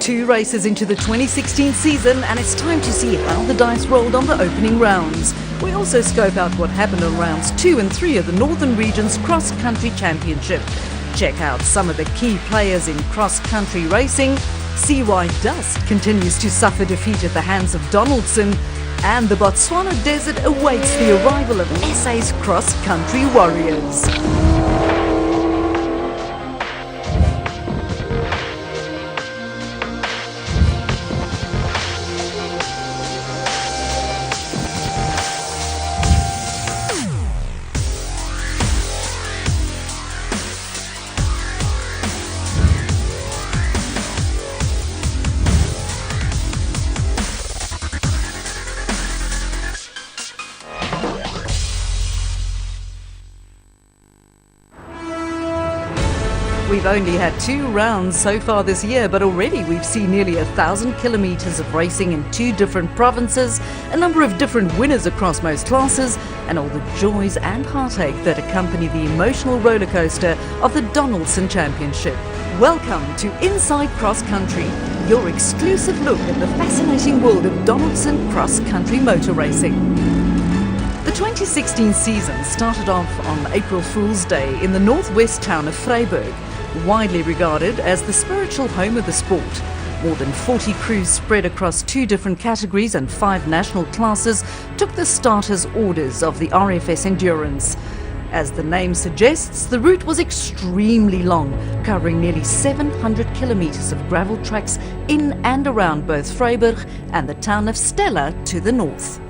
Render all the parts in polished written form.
2 races into the 2016 season, and it's time to see how the dice rolled on the opening rounds. We also scope out what happened on rounds 2 and 3 of the Northern Region's Cross Country Championship. Check out some of the key players in cross-country racing, see why Dust continues to suffer defeat at the hands of Donaldson, and the Botswana Desert awaits the arrival of SA's cross-country warriors. We've only had 2 rounds so far this year, but already we've seen nearly 1,000 kilometres of racing in 2 different provinces, a number of different winners across most classes, and all the joys and heartache that accompany the emotional rollercoaster of the Donaldson Championship. Welcome to Inside Cross Country, your exclusive look at the fascinating world of Donaldson cross-country motor racing. The 2016 season started off on April Fool's Day in the northwest town of Vryburg, widely regarded as the spiritual home of the sport. More than 40 crews spread across 2 different categories and 5 national classes took the starters' orders of the RFS Endurance. As the name suggests, the route was extremely long, covering nearly 700 kilometres of gravel tracks in and around both Vryburg and the town of Stella to the north.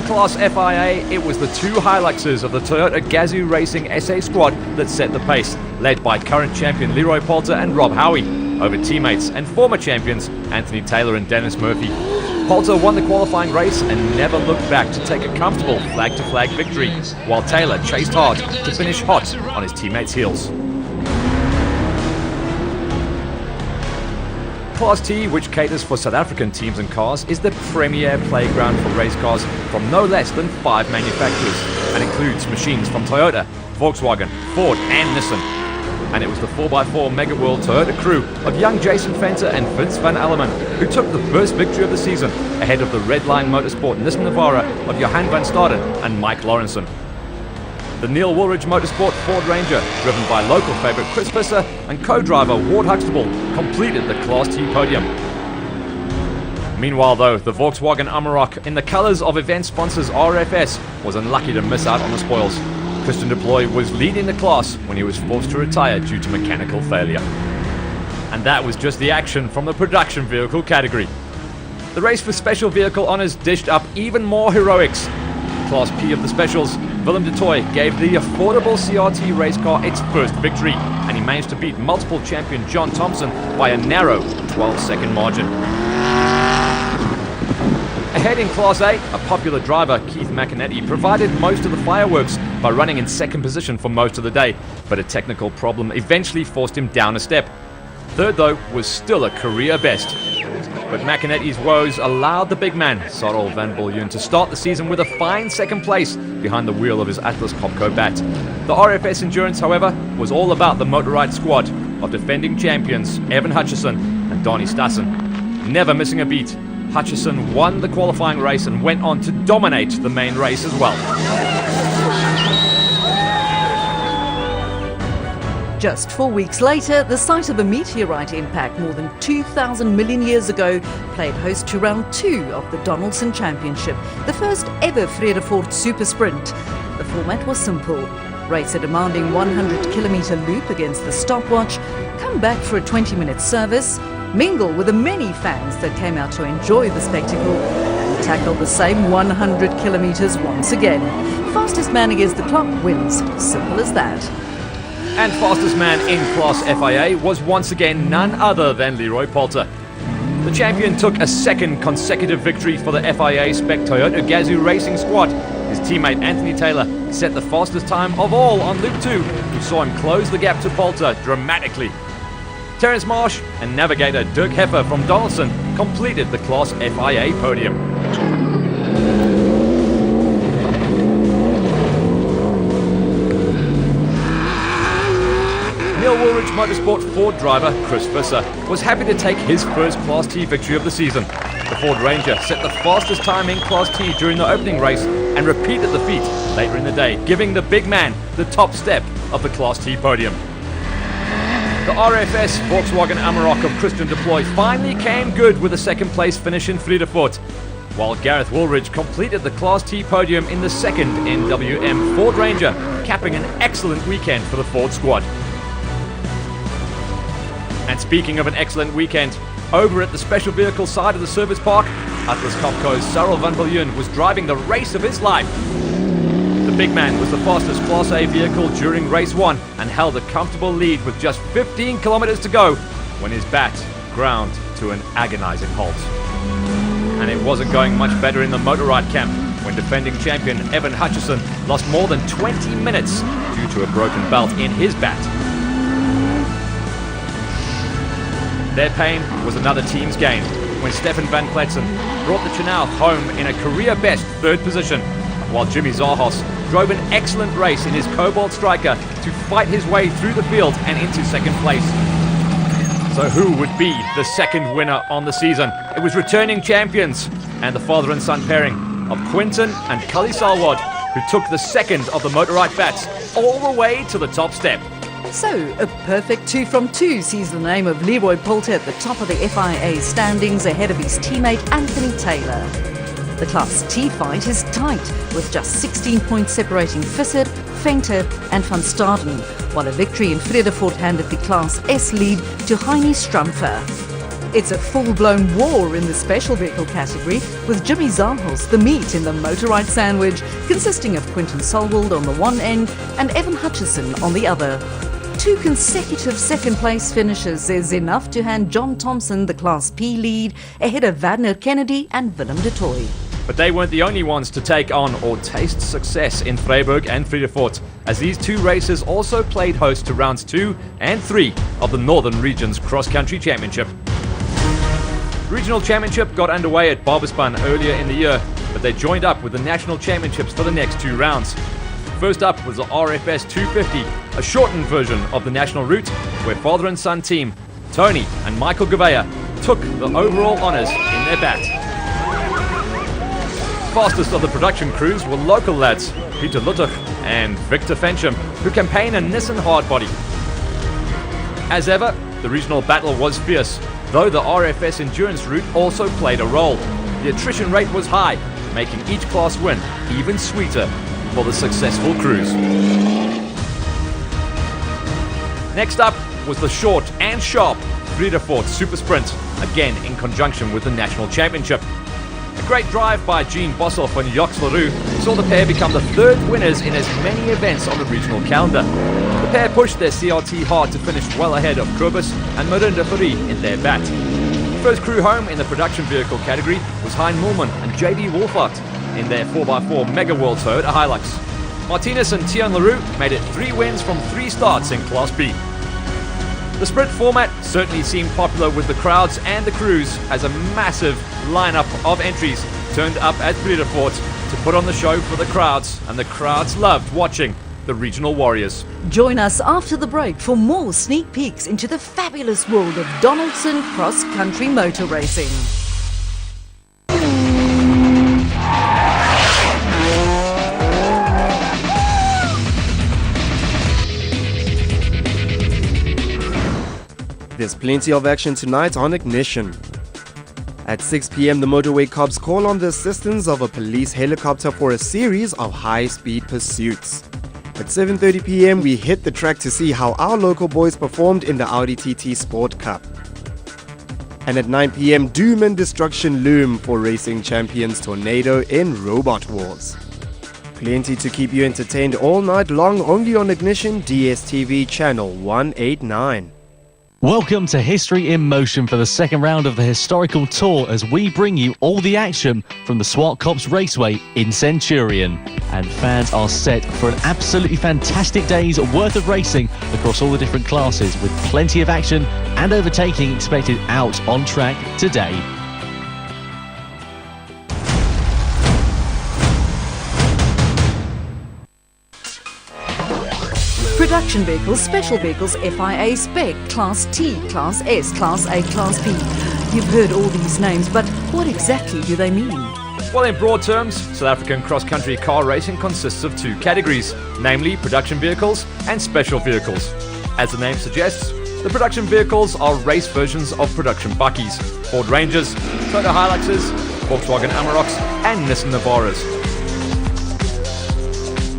Class FIA, it was the 2 Hiluxes of the Toyota Gazoo Racing SA squad that set the pace, led by current champion Leroy Poulter and Rob Howie, over teammates and former champions Anthony Taylor and Dennis Murphy. Poulter won the qualifying race and never looked back to take a comfortable flag-to-flag victory, while Taylor chased hard to finish hot on his teammates' heels. Class T, which caters for South African teams and cars, is the premier playground for race cars from no less than 5 manufacturers and includes machines from Toyota, Volkswagen, Ford and Nissan. And it was the 4x4 Mega World Toyota crew of young Jason Fenter and Vince van Alleman who took the first victory of the season ahead of the Redline Motorsport Nissan Navara of Johan van Staden and Mike Lawrenson. The Neil Woolridge Motorsport Ford Ranger, driven by local favourite Chris Visser and co-driver Ward Huxtable, completed the Class T podium. Meanwhile though, the Volkswagen Amarok, in the colours of event sponsors RFS, was unlucky to miss out on the spoils. Christian Deploy was leading the class when he was forced to retire due to mechanical failure. And that was just the action from the production vehicle category. The race for special vehicle honours dished up even more heroics. Class P of the specials, Willem de Toy gave the affordable CRT race car its first victory, and he managed to beat multiple champion John Thompson by a narrow 12-second margin. Ahead in Class A, a popular driver, Keith McInerney, provided most of the fireworks by running in second position for most of the day, but a technical problem eventually forced him down a step. Third, though, was still a career best. But McInerney's woes allowed the big man, Cyril van Biljoen, to start the season with a fine second place behind the wheel of his Atlas Copco bat. The RFS Endurance, however, was all about the Motorride squad of defending champions Evan Hutchison and Donnie Stassen. Never missing a beat, Hutchison won the qualifying race and went on to dominate the main race as well. Just 4 weeks later, the site of a meteorite impact more than 2,000 million years ago played host to round 2 of the Donaldson Championship, the first ever Vredefort Super Sprint. The format was simple. Race a demanding 100-kilometre loop against the stopwatch, come back for a 20-minute service, mingle with the many fans that came out to enjoy the spectacle, and tackle the same 100 kilometres once again. Fastest man against the clock wins. Simple as that. And fastest man in Class FIA was once again none other than Leroy Poulter. The champion took a second consecutive victory for the FIA Spec Toyota Gazoo Racing squad. His teammate Anthony Taylor set the fastest time of all on Loop 2, who saw him close the gap to Poulter dramatically. Terence Marsh and navigator Dirk Heffer from Donaldson completed the Class FIA podium. Neil Woolridge Motorsport Ford driver Chris Visser was happy to take his first Class T victory of the season. The Ford Ranger set the fastest time in Class T during the opening race and repeated the feat later in the day, giving the big man the top step of the Class T podium. The RFS Volkswagen Amarok of Christian Deploy finally came good with a second place finish in Friedefort, while Gareth Woolridge completed the Class T podium in the second NWM Ford Ranger, capping an excellent weekend for the Ford squad. And speaking of an excellent weekend, over at the special vehicle side of the service park, Atlas Copco's Cyril van Viljoen was driving the race of his life. The big man was the fastest Class A vehicle during race 1 and held a comfortable lead with just 15 kilometers to go when his bat ground to an agonizing halt. And it wasn't going much better in the Motorrad camp when defending champion Evan Hutchison lost more than 20 minutes due to a broken belt in his bat. Their pain was another team's gain when Stefan van Kletsen brought the Chenau home in a career-best third position, while Jimmy Zahos drove an excellent race in his Cobalt Striker to fight his way through the field and into second place. So who would be the second winner on the season? It was returning champions and the father and son pairing of Quinton and Cully Salwad, who took the second of the Motorrad bats all the way to the top step. So, a perfect 2 from 2 sees the name of Leroy Poulter at the top of the FIA standings ahead of his teammate Anthony Taylor. The Class T fight is tight, with just 16 points separating Visser, Venter and Van Staden, while a victory in Friedefort handed the Class S lead to Heini Strumpfer. It's a full-blown war in the special vehicle category, with Jimmy Zahos the meat in the Motorrad sandwich, consisting of Quinton Solwald on the one end and Evan Hutchison on the other. 2 consecutive second-place finishes is enough to hand John Thompson the Class P lead ahead of Wagner Kennedy and Willem de Tooy. But they weren't the only ones to take on or taste success in Vryburg and Friedefort, as these 2 races also played host to rounds 2 and 3 of the Northern Region's Cross-Country Championship. The Regional Championship got underway at Barbespan earlier in the year, but they joined up with the National Championships for the next 2 rounds. First up was the RFS 250, a shortened version of the national route, where father and son team Tony and Michael Gouveia took the overall honours in their bat. Fastest of the production crews were local lads Peter Luttig and Victor Fensham, who campaign a Nissan hardbody. As ever, the regional battle was fierce, though the RFS endurance route also played a role. The attrition rate was high, making each class win even sweeter for the successful crews. Next up was the short and sharp Friedefort Super Sprint, again in conjunction with the National Championship. A great drive by Gene Bosselhoff and Jacques Leroux saw the pair become the 3rd winners in as many events on the regional calendar. The pair pushed their CRT hard to finish well ahead of Kobus and Marin de Fourie in their bat. First crew home in the production vehicle category was Hein Mulman and JD Wolfart in their 4x4 Mega World Tour at Hilux. Martinez and Tian Leroux made it 3 wins from 3 starts in Class B. The sprint format certainly seemed popular with the crowds and the crews, as a massive lineup of entries turned up at Friedefort to put on the show for the crowds, and the crowds loved watching the regional warriors. Join us after the break for more sneak peeks into the fabulous world of Donaldson cross-country motor racing. There's plenty of action tonight on Ignition. At 6 p.m, the motorway cops call on the assistance of a police helicopter for a series of high-speed pursuits. At 7:30 p.m, we hit the track to see how our local boys performed in the Audi TT Sport Cup. And at 9 p.m, doom and destruction loom for racing champions Tornado in Robot Wars. Plenty to keep you entertained all night long, only on Ignition DSTV channel 189. Welcome to History in Motion for the second round of the historical tour, as we bring you all the action from the Swart Cops Raceway in Centurion. And fans are set for an absolutely fantastic day's worth of racing across all the different classes, with plenty of action and overtaking expected out on track today. production vehicles, special vehicles, FIA Spec, Class T, Class S, Class A, Class B. You've heard all these names, but what exactly do they mean? Well, in broad terms, South African cross-country car racing consists of two categories, namely production vehicles and special vehicles. As the name suggests, the production vehicles are race versions of production bakkies, Ford Rangers, Toyota Hiluxes, Volkswagen Amaroks and Nissan Navaras.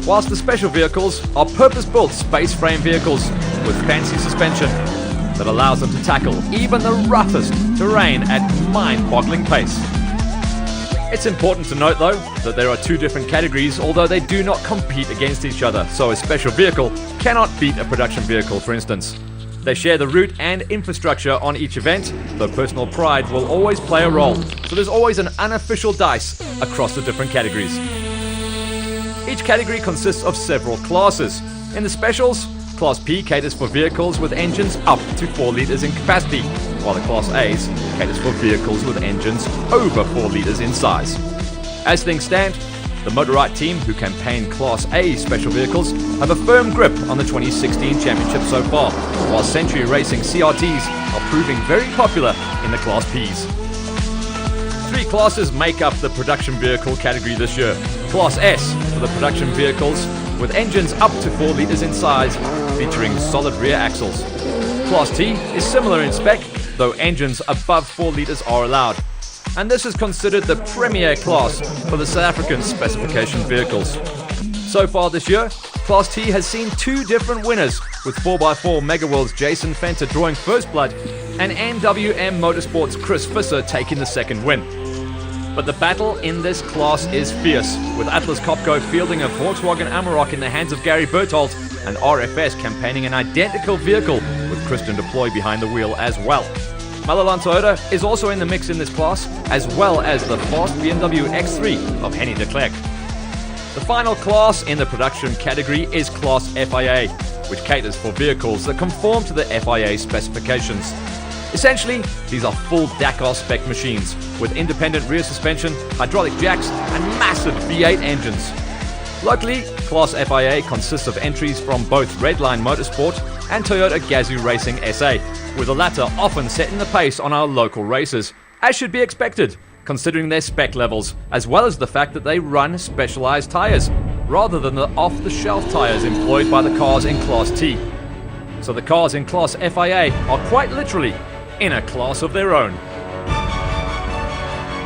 Whilst the special vehicles are purpose-built space frame vehicles with fancy suspension that allows them to tackle even the roughest terrain at mind-boggling pace. It's important to note though that there are two different categories, although they do not compete against each other, so a special vehicle cannot beat a production vehicle, for instance. They share the route and infrastructure on each event, though personal pride will always play a role, so there's always an unofficial dice across the different categories. Each category consists of several classes. In the specials, Class P caters for vehicles with engines up to 4 litres in capacity, while the Class A's caters for vehicles with engines over 4 litres in size. As things stand, the Motorite team, who campaign Class A special vehicles, have a firm grip on the 2016 championship so far, while Century Racing CRTs are proving very popular in the Class Ps. 3 classes make up the production vehicle category this year. Class S for the production vehicles with engines up to 4 litres in size, featuring solid rear axles. Class T is similar in spec, though engines above 4 litres are allowed. And this is considered the premier class for the South African specification vehicles. So far this year, Class T has seen 2 different winners, with 4x4 Megaworld's Jason Fenter drawing first blood and NWM Motorsports' Chris Visser taking the second win. But the battle in this class is fierce, with Atlas Copco fielding a Volkswagen Amarok in the hands of Gary Berthold and RFS campaigning an identical vehicle with Christian Deploy behind the wheel as well. Malalan Toyota is also in the mix in this class, as well as the fast BMW X3 of Henny de Klerk. The final class in the production category is Class FIA, which caters for vehicles that conform to the FIA specifications. Essentially, these are full Dakar spec machines with independent rear suspension, hydraulic jacks and massive V8 engines. Locally, Class FIA consists of entries from both Redline Motorsport and Toyota Gazoo Racing SA, with the latter often setting the pace on our local races, as should be expected, considering their spec levels, as well as the fact that they run specialized tyres, rather than the off-the-shelf tyres employed by the cars in Class T. So the cars in Class FIA are quite literally in a class of their own.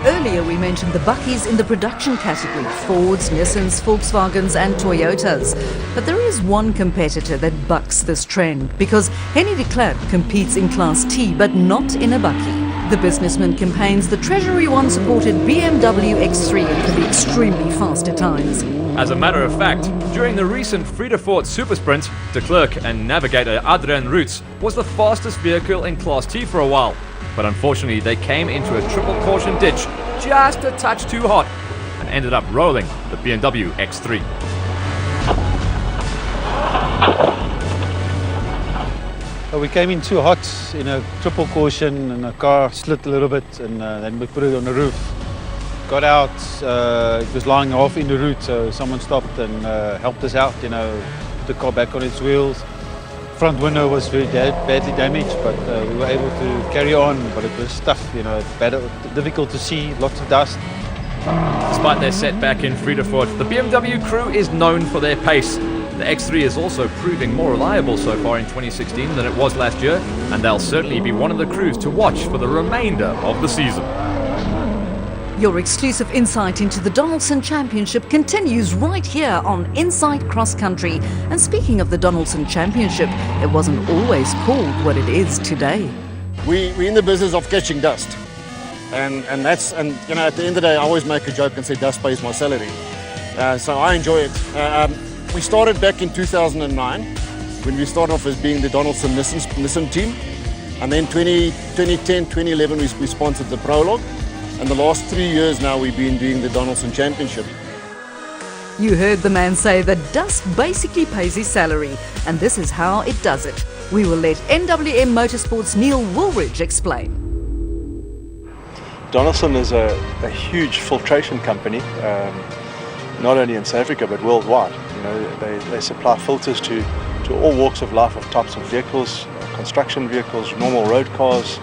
Earlier we mentioned the bakkies in the production category, Fords, Nissans, Volkswagens and Toyotas. But there is one competitor that bucks this trend, because Henny de Klerk competes in Class T but not in a bakkie. The businessman campaigns the Treasury One supported BMW X3 and can be extremely fast at times. As a matter of fact, during the recent Friedefort Super Sprint, de Klerk and navigator Adrian Roots was the fastest vehicle in Class T for a while. But unfortunately they came into a triple caution ditch just a touch too hot and ended up rolling the BMW X3. We came in too hot in a triple caution and the car slid a little bit, and then we put it on the roof. Got out, it was lying half in the route, so someone stopped and helped us out, put the car back on its wheels. Front window was very badly damaged, but we were able to carry on, but it was tough, difficult to see, lots of dust. Despite their setback in Friedefort, the BMW crew is known for their pace. The X3 is also proving more reliable so far in 2016 than it was last year, and they'll certainly be one of the crews to watch for the remainder of the season. Your exclusive insight into the Donaldson Championship continues right here on Inside Cross Country. And speaking of the Donaldson Championship, it wasn't always called what it is today. We're in the business of catching dust. And at the end of the day, I always make a joke and say dust pays my salary. So I enjoy it. We started back in 2009 when we started off as being the Donaldson Nissan team. And then 2010, 2011, we sponsored the Prologue. And the last 3 years now we've been doing the Donaldson Championship. You heard the man say that dust basically pays his salary, and this is how it does it. We will let NWM Motorsports' Neil Woolridge explain. Donaldson is a huge filtration company, not only in South Africa but worldwide. You know, they supply filters to all walks of life, of types of vehicles, construction vehicles, normal road cars,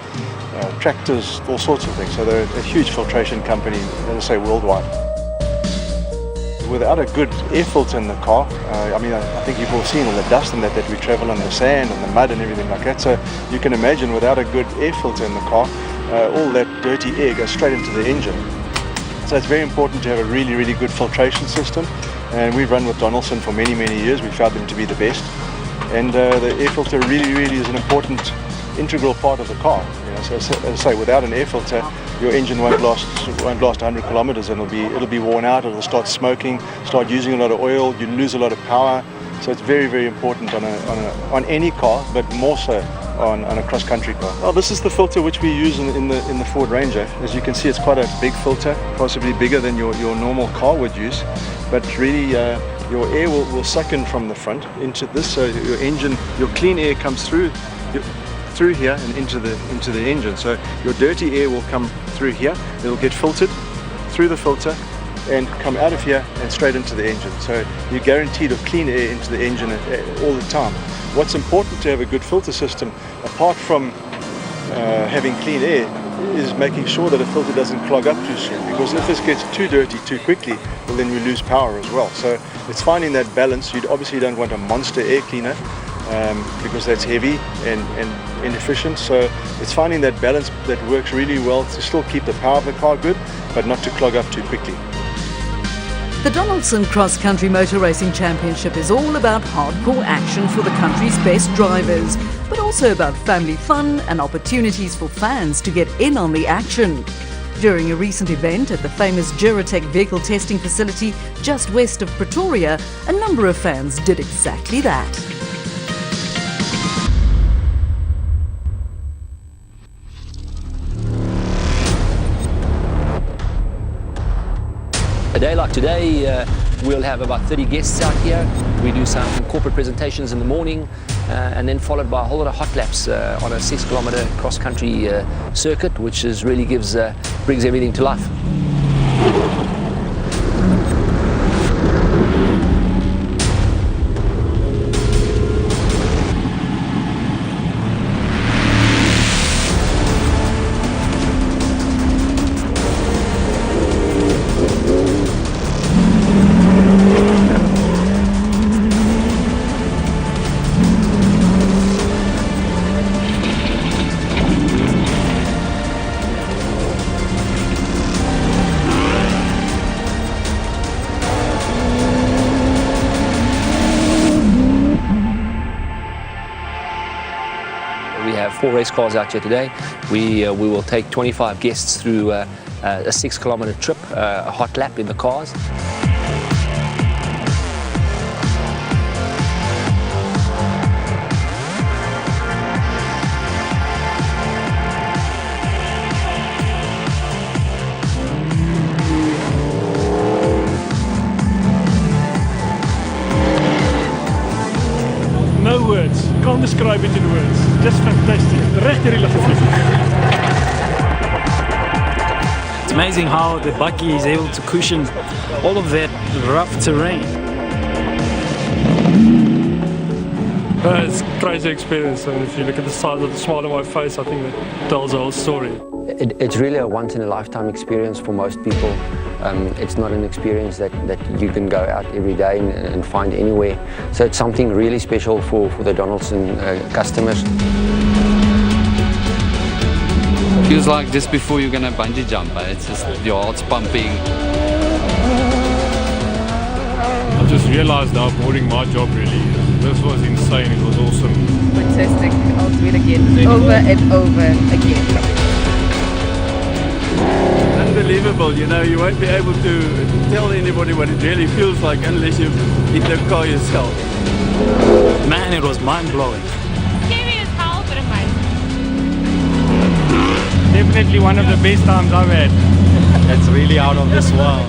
tractors, all sorts of things. So they're a huge filtration company, as I say, worldwide. Without a good air filter in the car, I think you've all seen all the dust and that we travel on the sand and the mud and everything like that. So you can imagine without a good air filter in the car, all that dirty air goes straight into the engine. So it's very important to have a really, really good filtration system. And we've run with Donaldson for many, many years. We found them to be the best. And the air filter really, really is an important, integral part of the car. You know, so as I say, without an air filter, your engine won't last 100 kilometers, and it'll be worn out. It'll start smoking, start using a lot of oil. You lose a lot of power. So it's very, very important on any car, but more so on a cross-country car. Well, this is the filter which we use in the Ford Ranger. As you can see, it's quite a big filter, possibly bigger than your normal car would use. But really, your air will suck in from the front into this. So your engine, your clean air comes through here and into the engine. So your dirty air will come through here. It'll get filtered through the filter and come out of here and straight into the engine. So you're guaranteed of clean air into the engine all the time. What's important to have a good filter system, apart from having clean air, is making sure that a filter doesn't clog up too soon, because if this gets too dirty too quickly, well, then we lose power as well. So it's finding that balance. You obviously don't want a monster air cleaner because that's heavy and inefficient. So it's finding that balance that works really well to still keep the power of the car good, but not to clog up too quickly. The Donaldson Cross Country Motor Racing Championship is all about hardcore action for the country's best drivers, but also about family fun and opportunities for fans to get in on the action. During a recent event at the famous Duratec vehicle testing facility just west of Pretoria, a number of fans did exactly that. A day like today, we'll have about 30 guests out here. We do some corporate presentations in the morning and then followed by a whole lot of hot laps on a 6-kilometer cross-country circuit, which really brings everything to life. We have 4 race cars out here today. We will take 25 guests through a 6-kilometer trip, a hot lap in the cars. No words, can't describe it in words. Just fantastic. Regtig relatief. It's amazing how the bakkie is able to cushion all of that rough terrain. It's a crazy experience, and if you look at the size of the smile on my face, I think that tells the whole story. It's really a once-in-a-lifetime experience for most people. It's not an experience that you can go out every day and find anywhere. So it's something really special for the Donaldson customers. Feels like just before you're gonna bungee jump, it's just your heart's pumping. I just realized how boring my job really is. This was insane, it was awesome. Fantastic, I'll do it again, over and over again. Unbelievable, you know, you won't be able to tell anybody what it really feels like unless you've hit the car yourself. Man, it was mind-blowing. Scary as hell, but amazing. Definitely one of the best times I've had. It's really out of this world.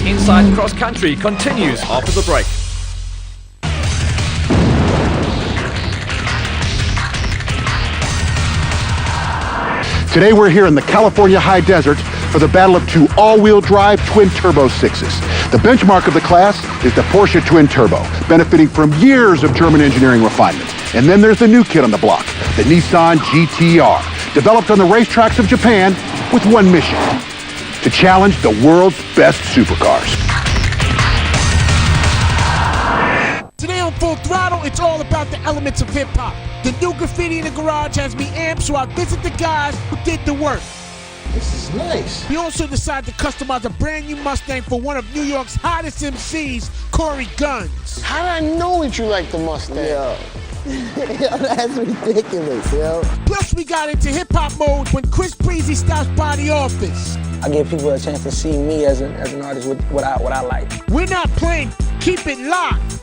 Inside Cross Country continues after the break. Today we're here in the California high desert for the battle of two all-wheel drive twin-turbo 6s. The benchmark of the class is the Porsche Twin Turbo, benefiting from years of German engineering refinement. And then there's the new kid on the block, the Nissan GT-R, developed on the racetracks of Japan with one mission: to challenge the world's best supercars. Today on Full Throttle, it's all about the elements of hip-hop. The new graffiti in the garage has me amped, so I visit the guys who did the work. This is nice. We also decided to customize a brand new Mustang for one of New York's hottest MCs, Corey Guns. How did I know that you like the Mustang? Yo, that's ridiculous, yo. Plus, we got into hip-hop mode when Chris Breezy stops by the office. I give people a chance to see me as an artist with what I like. We're not playing. Keep it locked.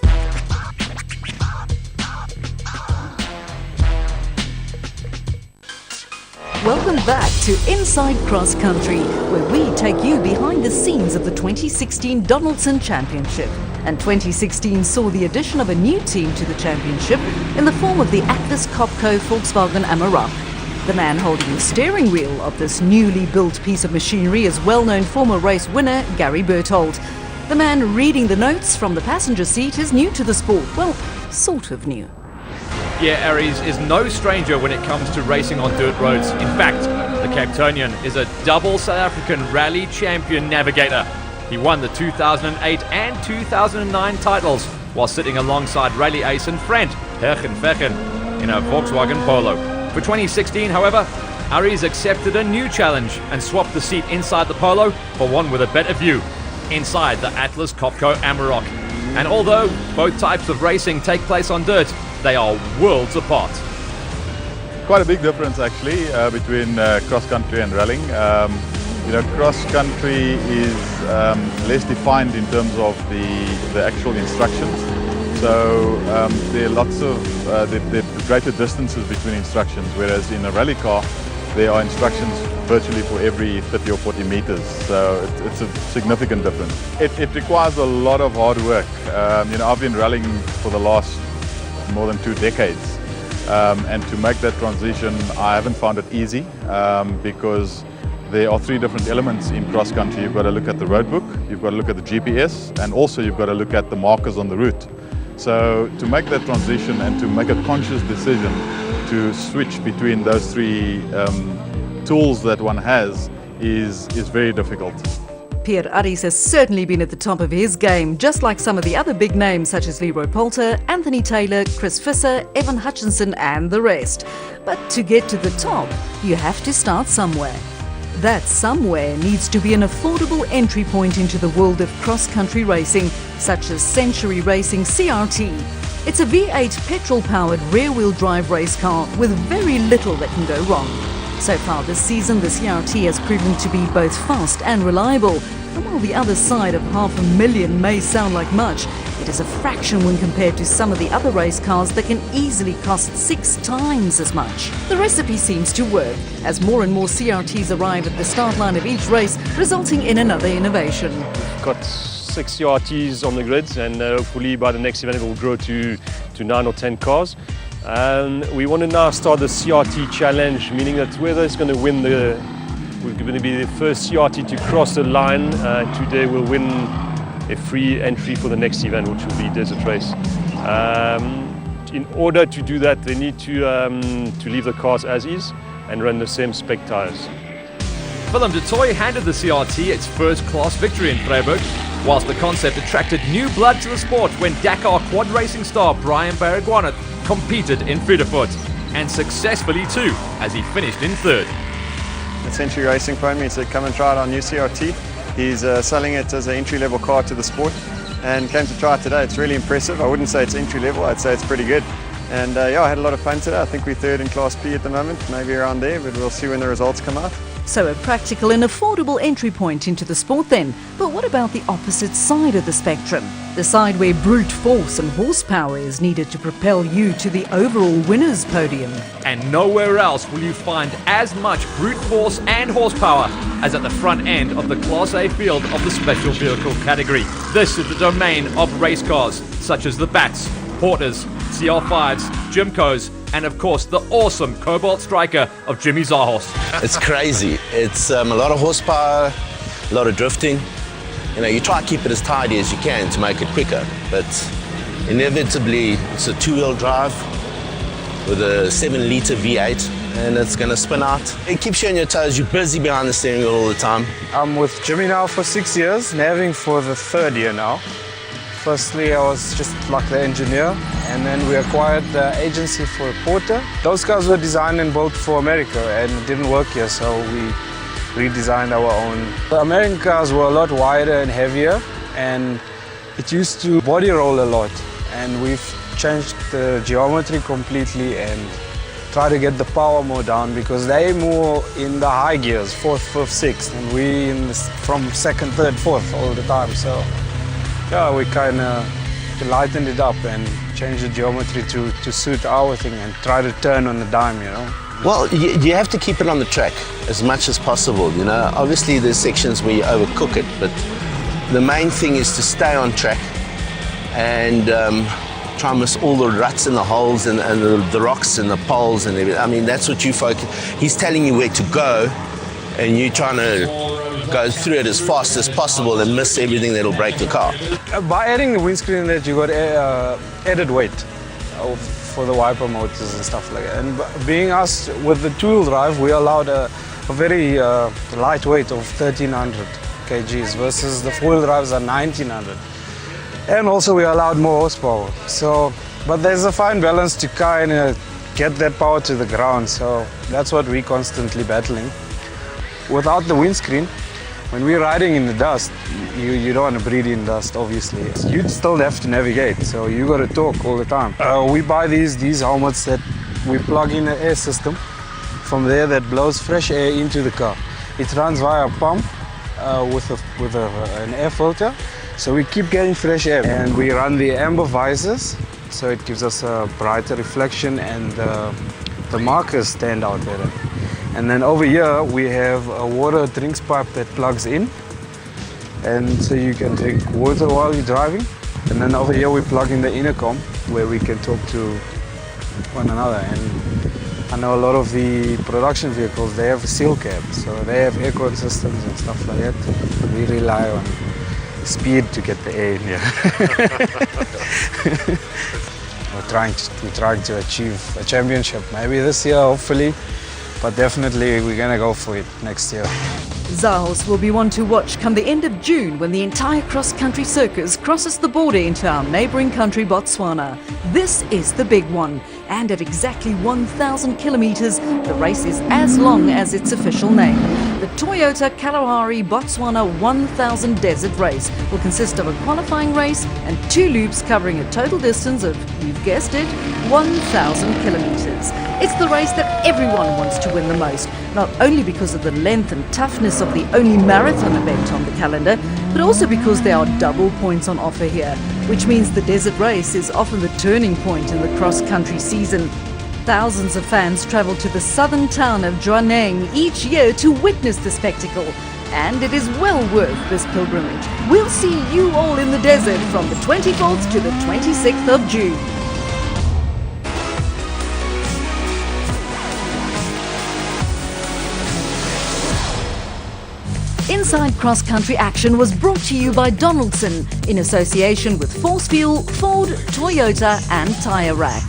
Welcome back to Inside Cross Country, where we take you behind the scenes of the 2016 Donaldson Championship. And 2016 saw the addition of a new team to the championship in the form of the Atlas Copco Volkswagen Amarok. The man holding the steering wheel of this newly built piece of machinery is well-known former race winner Gary Berthold. The man reading the notes from the passenger seat is new to the sport. Well, sort of new. Yeah, Aries is no stranger when it comes to racing on dirt roads. In fact, the Capetonian is a double South African rally champion navigator. He won the 2008 and 2009 titles while sitting alongside rally ace and friend Hergen Vergen in a Volkswagen Polo. For 2016, however, Aries accepted a new challenge and swapped the seat inside the Polo for one with a better view, inside the Atlas Copco Amarok. And although both types of racing take place on dirt, they are worlds apart. Quite a big difference actually between cross-country and rallying. Cross-country is less defined in terms of the actual instructions. So there are lots of there are greater distances between instructions, whereas in a rally car there are instructions virtually for every 30 or 40 meters. So it's a significant difference. It requires a lot of hard work. I've been rallying for the last more than 2 decades, and to make that transition I haven't found it easy because there are 3 different elements in cross country. You've got to look at the road book, you've got to look at the GPS, and also you've got to look at the markers on the route. So to make that transition and to make a conscious decision to switch between those 3 tools that one has is very difficult. Pierre Aries has certainly been at the top of his game, just like some of the other big names such as Leroy Poulter, Anthony Taylor, Chris Visser, Evan Hutchinson and the rest. But to get to the top, you have to start somewhere. That somewhere needs to be an affordable entry point into the world of cross-country racing, such as Century Racing CRT. It's a V8 petrol-powered rear-wheel drive race car with very little that can go wrong. So far this season, the CRT has proven to be both fast and reliable. And while the other side of $500,000 may sound like much, it is a fraction when compared to some of the other race cars that can easily cost 6 times as much. The recipe seems to work, as more and more CRTs arrive at the start line of each race, resulting in another innovation. We've got 6 CRTs on the grids, and hopefully by the next event it will grow to 9 or 10 cars. And we want to now start the CRT challenge, meaning that whoever is going to win we're going to be the first CRT to cross the line. Today will win a free entry for the next event, which will be Desert Race. In order to do that, they need to leave the cars as is and run the same spec tires. Willem de Tooy handed the CRT its first-class victory in Vryburg, whilst the concept attracted new blood to the sport when Dakar quad racing star Brian Baragwanath competed in Fruiterfoot, and successfully too, as he finished in 3rd. Century Racing phoned me and said come and try out our new CRT. He's selling it as an entry-level car to the sport and came to try it today. It's really impressive. I wouldn't say it's entry-level, I'd say it's pretty good. And I had a lot of fun today. I think we're 3rd in Class P at the moment, maybe around there, but we'll see when the results come out. So a practical and affordable entry point into the sport then. But what about the opposite side of the spectrum? The side where brute force and horsepower is needed to propel you to the overall winner's podium. And nowhere else will you find as much brute force and horsepower as at the front end of the Class A field of the special vehicle category. This is the domain of race cars such as the Bats, Porters, CR5s, Jimco's, and of course the awesome Cobalt Striker of Jimmy Zahos. It's crazy. It's a lot of horsepower, a lot of drifting. You know, you try to keep it as tidy as you can to make it quicker, but inevitably it's a two-wheel drive with a 7-litre V8, and it's going to spin out. It keeps you on your toes. You're busy behind the steering wheel all the time. I'm with Jimmy now for 6 years, navving for the 3rd year now. Firstly, I was just like the engineer, and then we acquired the agency for a porter. Those cars were designed and built for America, and it didn't work here, so we redesigned our own. The American cars were a lot wider and heavier, and it used to body roll a lot, and we've changed the geometry completely and try to get the power more down, because they more in the high gears, 4th, 5th, 6th, and we from 2nd, 3rd, 4th all the time. So yeah, we kind of lightened it up and changed the geometry to suit our thing and try to turn on the dime, you know. Well, you have to keep it on the track as much as possible, you know. Obviously there's sections where you overcook it, but the main thing is to stay on track and try and miss all the ruts and the holes and the rocks and the poles and everything. I mean, that's what you focus. He's telling you where to go, and you're trying to go through it as fast as possible and miss everything that'll break the car. By adding the windscreen, that you got added weight for the wiper motors and stuff like that. And being us with the two-wheel drive, we allowed a very light weight of 1,300 kgs versus the four-wheel drives are 1,900. And also we allowed more horsepower. So, but there's a fine balance to kind of get that power to the ground. So that's what we're constantly battling. Without the windscreen, when we're riding in the dust, you don't want to breathe in dust, obviously. You still have to navigate, so you got to talk all the time. We buy these helmets that we plug in an air system from there that blows fresh air into the car. It runs via a pump with an air filter, so we keep getting fresh air. And we run the amber visors, so it gives us a brighter reflection and the markers stand out better. And then over here we have a water drinks pipe that plugs in, and so you can drink water while you're driving. And then over here we plug in the intercom where we can talk to one another. And I know a lot of the production vehicles, they have a seal cab, so they have aircon systems and stuff like that. We rely on speed to get the air in here. We're trying to achieve a championship, maybe this year, hopefully. But definitely we're going to go for it next year. Zahos will be one to watch come the end of June when the entire cross-country circus crosses the border into our neighbouring country, Botswana. This is the big one, and at exactly 1,000 kilometres, the race is as long as its official name. The Toyota Kalahari Botswana 1000 Desert Race will consist of a qualifying race and 2 loops covering a total distance of, you've guessed it, 1,000 kilometres. It's the race that everyone wants to win the most, not only because of the length and toughness of the only marathon event on the calendar, but also because there are double points on offer here, which means the desert race is often the turning point in the cross-country season. Thousands of fans travel to the southern town of Jwaneng each year to witness the spectacle, and it is well worth this pilgrimage. We'll see you all in the desert from the 24th to the 26th of June. Inside Cross Country Action was brought to you by Donaldson in association with Force Fuel, Ford, Toyota and Tyre Rack.